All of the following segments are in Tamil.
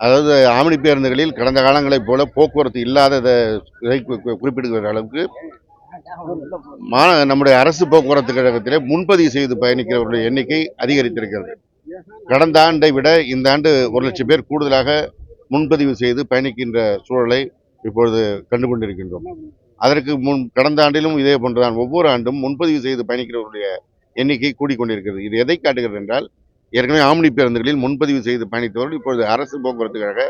அதாவது ஆம்னி பேருந்துகளில் கடந்த காலங்களைப் போல போக்குவரத்து இல்லாத குறிப்பிடுகிற அளவுக்கு நம்முடைய அரசு போக்குவரத்து கழகத்திலே முன்பதிவு செய்து பயணிக்கிறவர்களுடைய எண்ணிக்கை அதிகரித்திருக்கிறது. கடந்த ஆண்டை விட இந்த ஆண்டு 1,00,000 பேர் கூடுதலாக முன்பதிவு செய்து பயணிக்கின்ற சூழலை இப்பொழுது கண்டுகொண்டிருக்கின்றோம். அதற்கு கடந்த ஆண்டிலும் இதே போன்றுதான் ஒவ்வொரு ஆண்டும் முன்பதிவு செய்து பயணிக்கிறவர்களுடைய எண்ணிக்கை கூடிக்கொண்டிருக்கிறது. இது எதை காட்டுகிறது என்றால், ஏற்கனவே ஆம்னி பேருந்துகளில் முன்பதிவு செய்து பயணித்தவர்கள் இப்பொழுது அரசு போக்குவரத்து கழக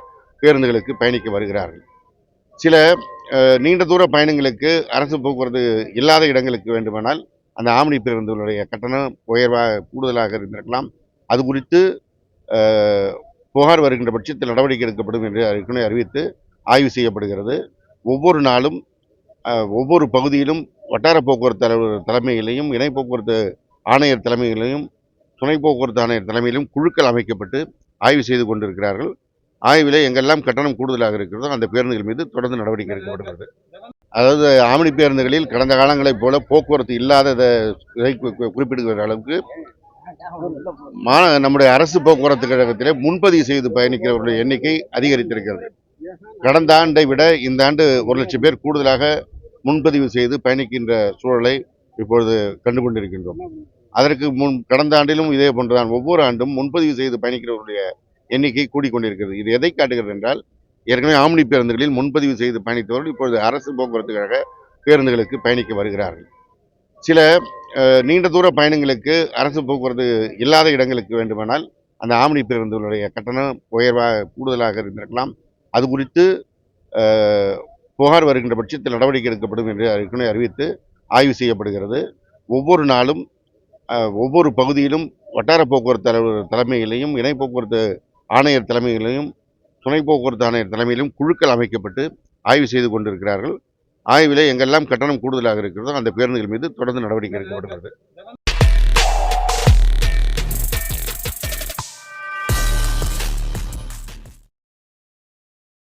பேருந்துகளுக்கு பயணிக்க வருகிறார்கள். சில நீண்ட தூர பயணங்களுக்கு அரசு போக்குவரத்து இல்லாத இடங்களுக்கு வேண்டுமானால் அந்த ஆம்னி பேருந்துகளுடைய கட்டணம் கூடுதலாக இருந்திருக்கலாம். அது குறித்து புகார் வருகின்ற பட்சத்தில் நடவடிக்கை எடுக்கப்படும் என்று ஏற்கனவே அறிவித்து ஆய்வு செய்யப்படுகிறது. ஒவ்வொரு நாளும் ஒவ்வொரு பகுதியிலும் வட்டார போக்குவரத்து தலைமையிலையும், இணை போக்குவரத்து ஆணையர் தலைமையிலையும், துணை போக்குவரத்து ஆணையர் தலைமையிலும் குழுக்கள் அமைக்கப்பட்டு ஆய்வு செய்து கொண்டிருக்கிறார்கள். ஆய்விலே எங்கெல்லாம் கட்டணம் கூடுதலாக இருக்கிறதோ அந்த பேருந்துகள் மீது தொடர்ந்து நடவடிக்கை எடுக்கப்படுகிறது. அதாவது ஆம்னி பேருந்துகளில் கடந்த காலங்களைப் போல போக்குவரத்து இல்லாத குறிப்பிடுகிற அளவுக்கு நம்முடைய அரசு போக்குவரத்து கழகத்திலே முன்பதிவு செய்து பயணிக்கிறவர்களுடைய எண்ணிக்கை அதிகரித்திருக்கிறது. கடந்த ஆண்டை விட இந்த ஆண்டு 1,00,000 பேர் கூடுதலாக முன்பதிவு செய்து பயணிக்கின்ற சூழலை இப்பொழுது கண்டுகொண்டிருக்கின்றோம். அதற்கு கடந்த ஆண்டிலும் இதே போன்றுதான் ஒவ்வொரு ஆண்டும் முன்பதிவு செய்து பயணிக்கிறவர்களுடைய எண்ணிக்கை கூடிக்கொண்டிருக்கிறது. இது எதை காட்டுகிறது என்றால், ஏற்கனவே ஆம்னி பேருந்துகளில் முன்பதிவு செய்து பயணித்தவர்கள் இப்பொழுது அரசு போக்குவரத்து கழக பேருந்துகளுக்கு பயணிக்க வருகிறார்கள். சில நீண்ட தூர பயணங்களுக்கு அரசு போக்குவரத்து இல்லாத இடங்களுக்கு வேண்டுமானால் அந்த ஆம்னி பேருந்துகளுடைய கட்டணம் கூடுதலாக இருந்திருக்கலாம். அது குறித்து புகார் வருகின்ற பட்சத்தில் நடவடிக்கை எடுக்கப்படும் என்று ஏற்கனவே அறிவித்து ஆய்வு செய்யப்படுகிறது. ஒவ்வொரு நாளும் ஒவ்வொரு பகுதியிலும் வட்டார போக்குவரத்து தலைமையிலையும், இணை போக்குவரத்து ஆணையர் தலைமையிலையும், துணை போக்குவரத்து ஆணையர் தலைமையிலும் குழுக்கள் அமைக்கப்பட்டு ஆய்வு செய்து கொண்டிருக்கிறார்கள். ஆய்விலே எங்கெல்லாம் கட்டணம் கூடுதலாக இருக்கிறதோ அந்த பேருந்துகள் மீது தொடர்ந்து நடவடிக்கை எடுக்கப்படுகிறது.